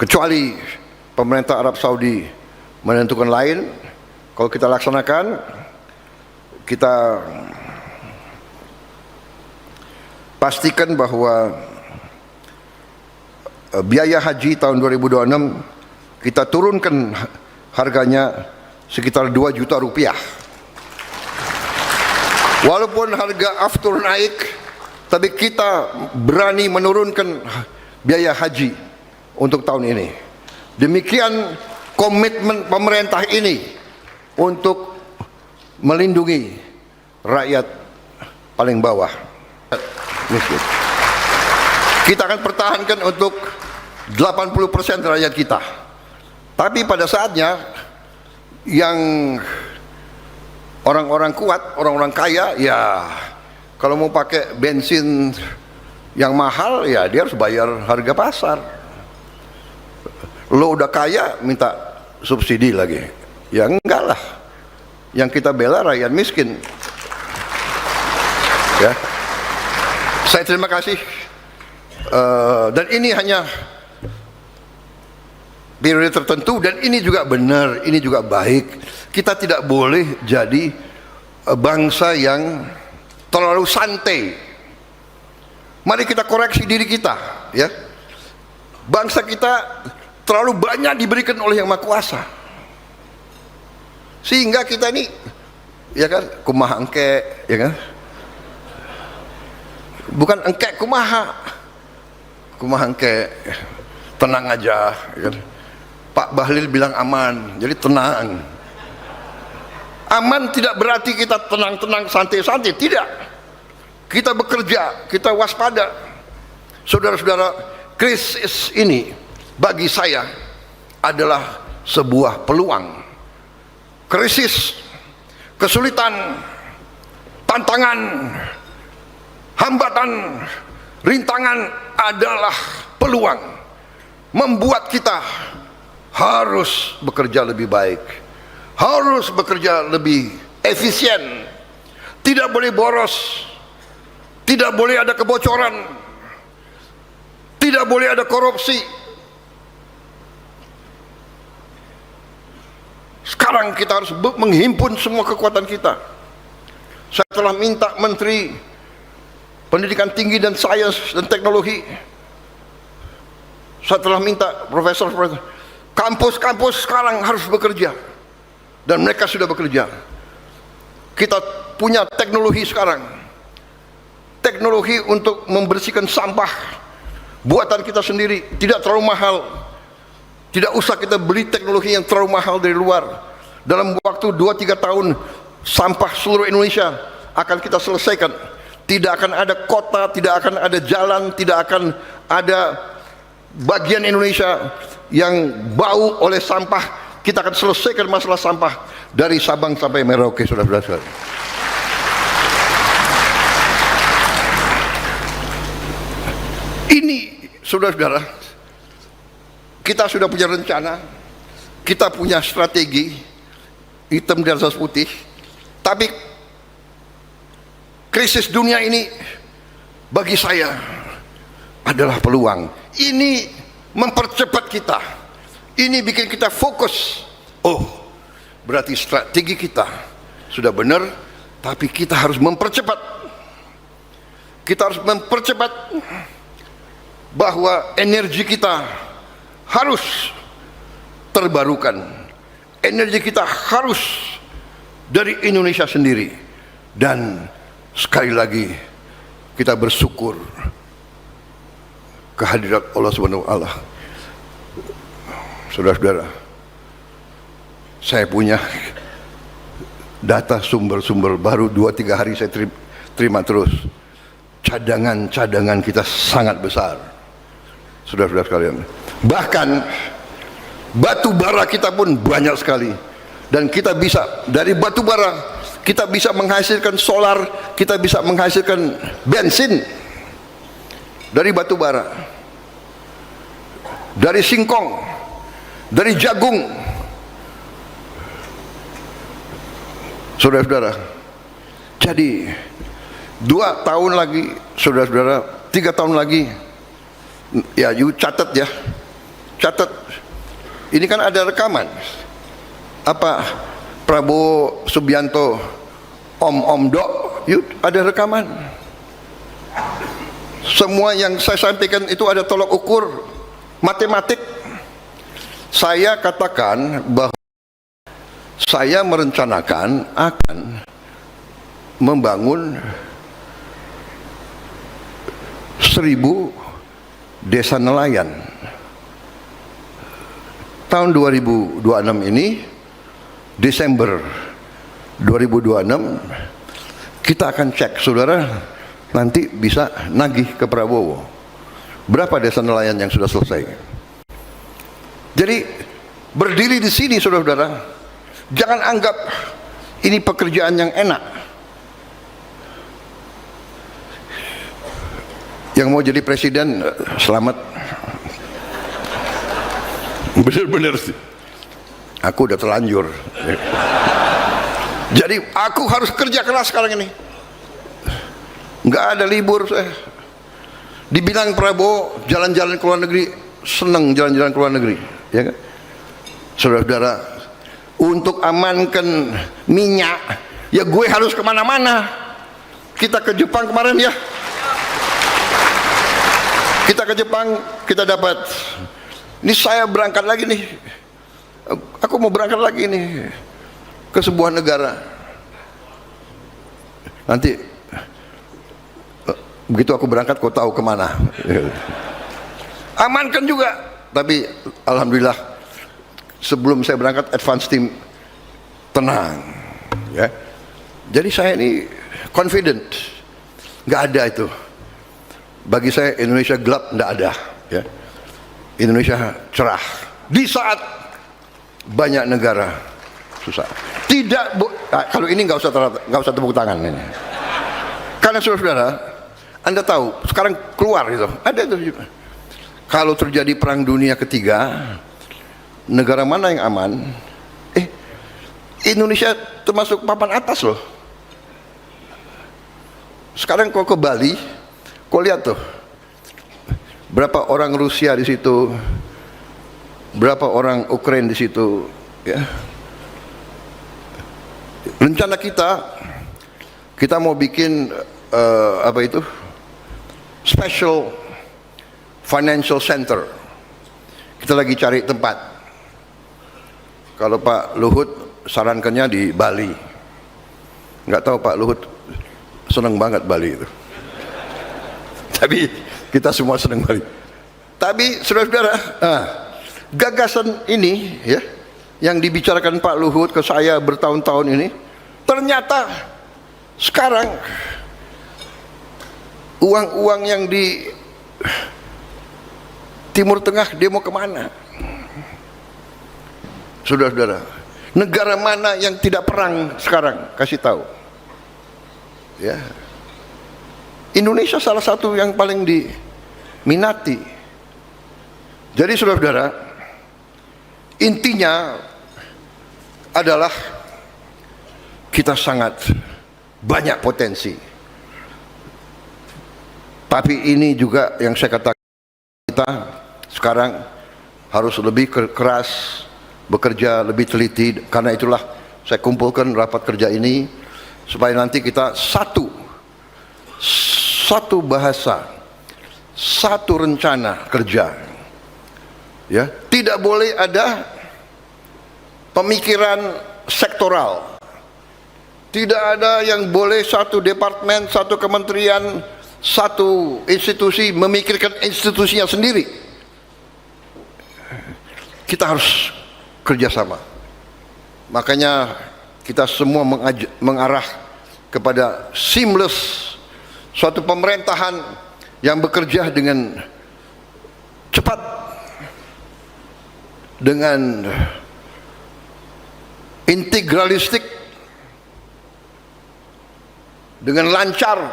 kecuali pemerintah Arab Saudi menentukan lain. Kalau kita laksanakan, kita pastikan bahwa biaya haji tahun 2026 kita turunkan harganya sekitar 2 juta rupiah. Walaupun harga aftur naik, tapi kita berani menurunkan biaya haji untuk tahun ini. Demikian komitmen pemerintah ini untuk melindungi rakyat paling bawah. Kita akan pertahankan untuk 80% rakyat kita. Tapi pada saatnya yang orang-orang kuat, orang-orang kaya, ya kalau mau pakai bensin yang mahal, ya dia harus bayar harga pasar. Lo udah kaya minta subsidi lagi, ya enggak lah. Yang kita bela rakyat miskin. Ya, saya terima kasih. Dan ini hanya periode tertentu, dan ini juga benar, ini juga baik. Kita tidak boleh jadi bangsa yang terlalu santai. Mari kita koreksi diri kita, ya. Bangsa kita terlalu banyak diberikan oleh Yang Maha Kuasa, sehingga kita ini, ya kan, kumaha engke, ya kan, bukan engke kumaha, kumaha engke, tenang aja, ya kan? Pak Bahlil bilang aman, jadi tenang. Aman tidak berarti kita tenang-tenang, santai-santai, tidak. Kita bekerja, kita waspada. Saudara-saudara, krisis ini bagi saya adalah sebuah peluang. Krisis, kesulitan, tantangan, hambatan, rintangan adalah peluang. Membuat kita harus bekerja lebih baik, harus bekerja lebih efisien, tidak boleh boros, tidak boleh ada kebocoran, tidak boleh ada korupsi. Sekarang kita harus menghimpun semua kekuatan kita. Saya telah minta Menteri Pendidikan Tinggi dan Sains dan Teknologi, saya telah minta profesor, kampus-kampus sekarang harus bekerja, dan mereka sudah bekerja. Kita punya teknologi sekarang, teknologi untuk membersihkan sampah buatan kita sendiri, tidak terlalu mahal. Tidak usah kita beli teknologi yang terlalu mahal dari luar. Dalam waktu 2-3 tahun sampah seluruh Indonesia akan kita selesaikan. Tidak akan ada kota, tidak akan ada jalan, tidak akan ada bagian Indonesia yang bau oleh sampah. Kita akan selesaikan masalah sampah dari Sabang sampai Merauke, saudara-saudara. Ini, saudara-saudara, kita sudah punya rencana, kita punya strategi, hitam di atas putih. Tapi krisis dunia ini bagi saya adalah peluang. Ini mempercepat kita, ini bikin kita fokus. Oh, berarti strategi kita sudah benar, tapi kita harus mempercepat. Kita harus mempercepat bahwa energi kita harus terbarukan. Energi kita harus dari Indonesia sendiri. Dan sekali lagi kita bersyukur kehadirat Allah Subhanahu wa Ta'ala. Saudara-saudara, saya punya data sumber-sumber baru 2-3 hari saya terima terus. Cadangan-cadangan kita sangat besar, saudara-saudara sekalian. Bahkan batu bara kita pun banyak sekali, dan kita bisa dari batu bara kita bisa menghasilkan solar, kita bisa menghasilkan bensin dari batu bara, dari singkong, dari jagung. Saudara-saudara, jadi 2 tahun lagi, saudara-saudara, 3 tahun lagi, ya you catat ya, catat. Ini kan ada rekaman. Apa Prabowo Subianto Om Dok, yuk ada rekaman. Semua yang saya sampaikan itu ada tolok ukur matematik. Saya katakan bahwa saya merencanakan akan membangun 1000 desa nelayan. Tahun 2026 ini, Desember 2026, kita akan cek, saudara, nanti bisa nagih ke Prabowo. Berapa desa nelayan yang sudah selesai? Jadi, berdiri di sini, saudara-saudara, jangan anggap ini pekerjaan yang enak. Yang mau jadi presiden, selamat. Benar-benar sih. Aku udah terlanjur. Jadi aku harus kerja keras sekarang ini. Nggak ada libur saya. Dibilang Prabowo jalan-jalan ke luar negeri, seneng jalan-jalan ke luar negeri, ya kan? Saudara-saudara, untuk amankan minyak, ya gue harus kemana-mana. Kita ke Jepang kemarin ya. Kita ke Jepang, kita dapat. Ini saya berangkat lagi nih. Aku mau berangkat lagi nih ke sebuah negara. Nanti begitu aku berangkat, kau tahu kemana. Amankan juga. Tapi alhamdulillah sebelum saya berangkat, advance team tenang. Ya. Jadi saya ini confident. Nggak ada itu. Bagi saya Indonesia gelap, nggak ada. Ya. Indonesia cerah di saat banyak negara susah. Tidak, kalau ini nggak usah tepuk tangan ini. Karena saudara-saudara, Anda tahu sekarang keluar itu, ada itu. Kalau terjadi perang dunia ketiga, negara mana yang aman? Indonesia termasuk papan atas loh. Sekarang kau ke Bali, kau lihat tuh. Berapa orang Rusia di situ, berapa orang Ukraina di situ, ya. Rencana kita mau bikin apa itu, special financial center. Kita lagi cari tempat. Kalau Pak Luhut sarankannya di Bali. Nggak tahu Pak Luhut seneng banget Bali itu. Tapi kita semua senang Bali. Tapi saudara-saudara, gagasan ini ya, yang dibicarakan Pak Luhut ke saya bertahun-tahun ini, ternyata sekarang uang-uang yang di Timur Tengah dia mau kemana? Saudara-saudara, negara mana yang tidak perang sekarang? Kasih tahu. Ya. Indonesia salah satu yang paling diminati. Jadi saudara-saudara, intinya adalah kita sangat banyak potensi. Tapi ini juga yang saya katakan, kita sekarang harus lebih keras, bekerja lebih teliti. Karena itulah saya kumpulkan rapat kerja ini supaya nanti kita satu bahasa, satu rencana kerja. Ya, tidak boleh ada pemikiran sektoral. Tidak ada yang boleh satu departemen, satu kementerian, satu institusi memikirkan institusinya sendiri. Kita harus kerjasama. Makanya kita semua mengarah kepada seamless, suatu pemerintahan yang bekerja dengan cepat, dengan integralistik, dengan lancar,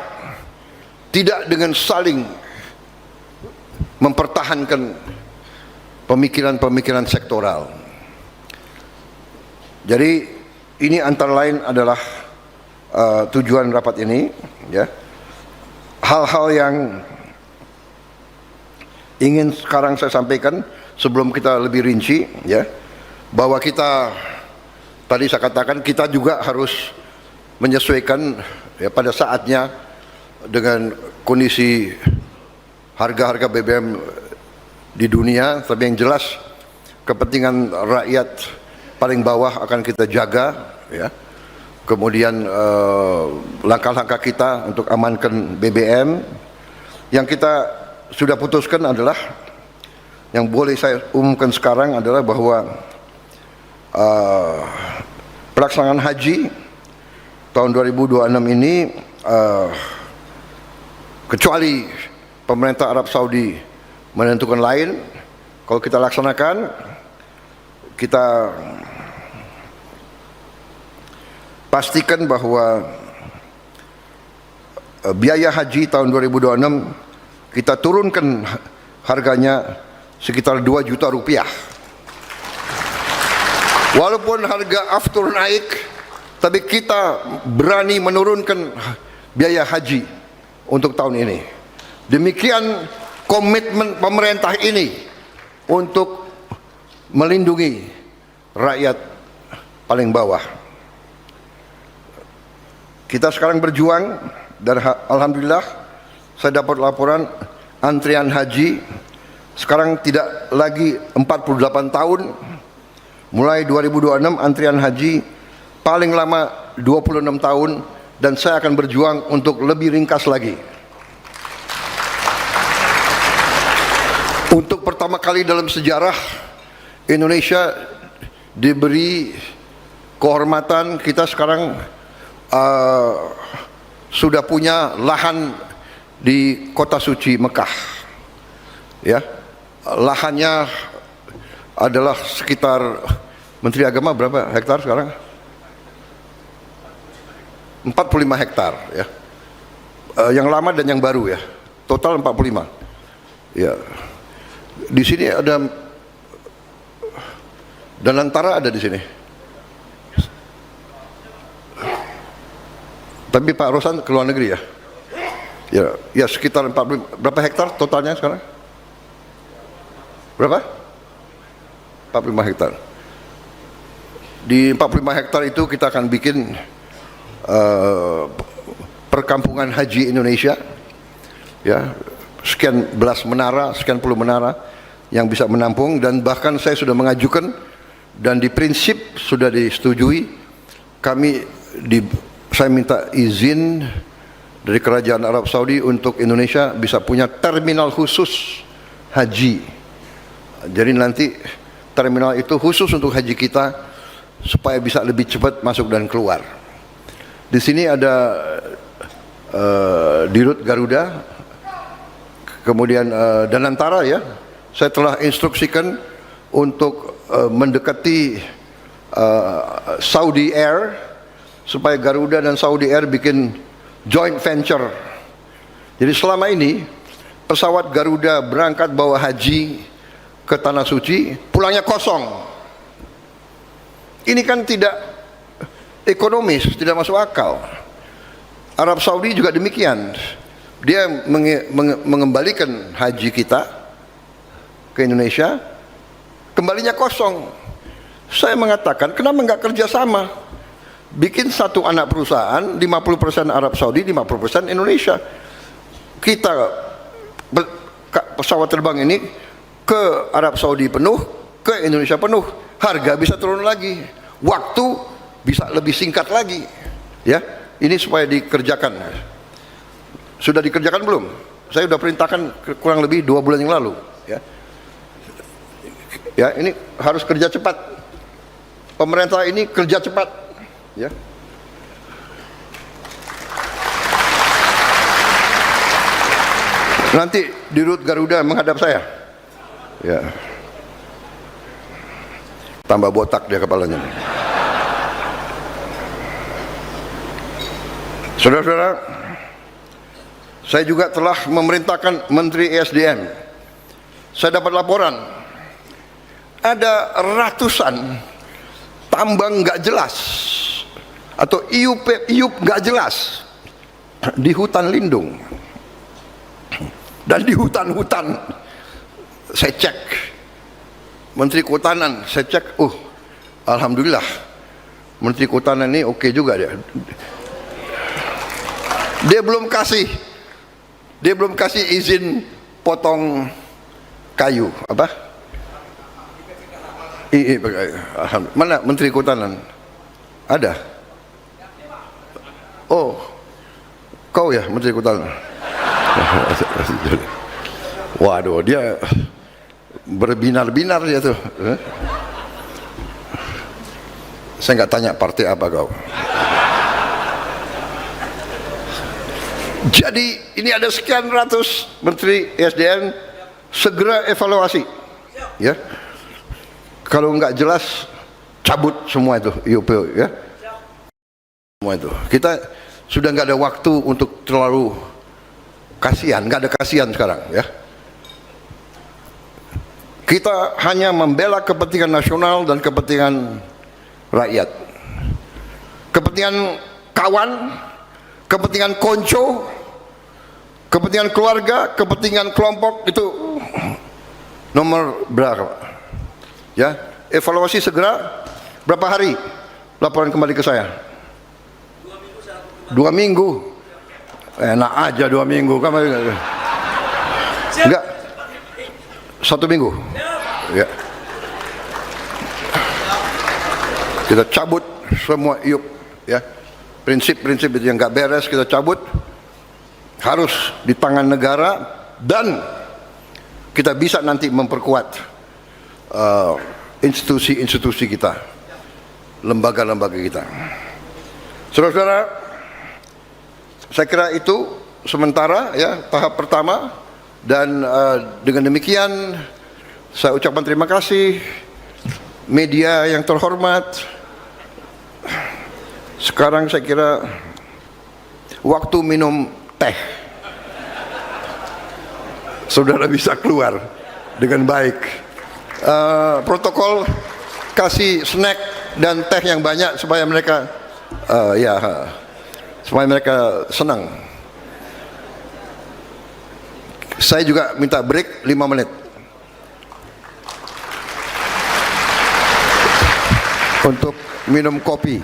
tidak dengan saling mempertahankan pemikiran-pemikiran sektoral. Jadi ini antara lain adalah tujuan rapat ini, ya. Hal-hal yang ingin sekarang saya sampaikan sebelum kita lebih rinci, ya, bahwa kita tadi saya katakan kita juga harus menyesuaikan ya pada saatnya dengan kondisi harga-harga BBM di dunia. Tapi yang jelas kepentingan rakyat paling bawah akan kita jaga, ya. Kemudian langkah-langkah kita untuk amankan BBM yang kita sudah putuskan adalah, yang boleh saya umumkan sekarang adalah bahwa pelaksanaan haji tahun 2026 ini, kecuali pemerintah Arab Saudi menentukan lain, kalau kita laksanakan, kita pastikan bahwa biaya haji tahun 2026 kita turunkan harganya sekitar 2 juta rupiah. Walaupun harga aftur naik, tapi kita berani menurunkan biaya haji untuk tahun ini. Demikian komitmen pemerintah ini untuk melindungi rakyat paling bawah. Kita sekarang berjuang, dan alhamdulillah saya dapat laporan antrian haji sekarang tidak lagi 48 tahun. Mulai 2026 antrian haji paling lama 26 tahun, dan saya akan berjuang untuk lebih ringkas lagi. Untuk pertama kali dalam sejarah Indonesia diberi kehormatan, kita sekarang sudah punya lahan di kota suci Mekah, ya. Lahannya adalah sekitar, Menteri Agama berapa hektar sekarang? 45 hektar, ya. Yang lama dan yang baru, ya, total 45. Ya, di sini ada Danantara, ada di sini. Tapi Pak Rosan ke luar negeri, ya. Ya sekitar 45. Berapa hektar totalnya sekarang? Berapa? 45 hektar. Di 45 hektar itu kita akan bikin perkampungan haji Indonesia, ya, sekian belas menara, sekian puluh menara yang bisa menampung. Dan bahkan saya sudah mengajukan dan di prinsip sudah disetujui, saya minta izin dari Kerajaan Arab Saudi untuk Indonesia bisa punya terminal khusus haji. Jadi nanti terminal itu khusus untuk haji kita supaya bisa lebih cepat masuk dan keluar. Di sini ada Dirut Garuda, kemudian Danantara, ya. Saya telah instruksikan untuk mendekati Saudi Air supaya Garuda dan Saudi Air bikin joint venture. Jadi selama ini pesawat Garuda berangkat bawa haji ke Tanah Suci, pulangnya kosong. Ini kan tidak ekonomis, tidak masuk akal. Arab Saudi juga demikian. Dia mengembalikan haji kita ke Indonesia, kembalinya kosong. Saya mengatakan, kenapa nggak kerjasama? Bikin satu anak perusahaan, 50% Arab Saudi, 50% Indonesia. Kita pesawat terbang ini ke Arab Saudi penuh, ke Indonesia penuh, harga bisa turun lagi, waktu bisa lebih singkat lagi, ya. Ini supaya dikerjakan. Sudah dikerjakan belum? Saya sudah perintahkan kurang lebih 2 bulan yang lalu, ya. Ya, ini harus kerja cepat. Pemerintah ini kerja cepat, ya. Nanti Dirut Garuda menghadap saya, ya. Tambah botak dia kepalanya. Saudara-saudara, saya juga telah memerintahkan Menteri ESDM. Saya dapat laporan ada ratusan tambang nggak jelas atau iup nggak jelas di hutan lindung dan di hutan-hutan. Saya cek Menteri Kehutanan, saya cek, alhamdulillah, Menteri Kehutanan ini oke juga dia. Dia belum kasih izin potong kayu, apa? Mana Menteri Kehutanan? Ada? Oh, kau ya Menteri Kehutanan? Waduh, dia berbinar-binar dia tuh. Saya nggak tanya partai apa kau. Jadi ini ada sekian ratus Menteri SDM, segera evaluasi, ya. Kalau nggak jelas, cabut semua itu IUP, ya. Semua itu. Kita sudah nggak ada waktu untuk terlalu kasihan, nggak ada kasihan sekarang, ya. Kita hanya membela kepentingan nasional dan kepentingan rakyat, kepentingan kawan, kepentingan konco, kepentingan keluarga, kepentingan kelompok, itu nomor berapa, ya. Evaluasi segera. Berapa hari laporan kembali ke saya? 2 minggu. Enak aja 2 minggu, enggak 1 minggu, ya. Kita cabut semua IUP, ya. Prinsip-prinsip itu yang nggak beres kita cabut, harus di tangan negara, dan kita bisa nanti memperkuat institusi-institusi kita, lembaga-lembaga kita. Saudara-saudara, saya kira itu sementara, ya, tahap pertama, dan dengan demikian saya ucapkan terima kasih media yang terhormat. Sekarang saya kira waktu minum teh. Saudara bisa keluar dengan baik. Protokol kasih snack dan teh yang banyak supaya mereka supaya mereka senang. Saya juga minta break 5 menit untuk minum kopi.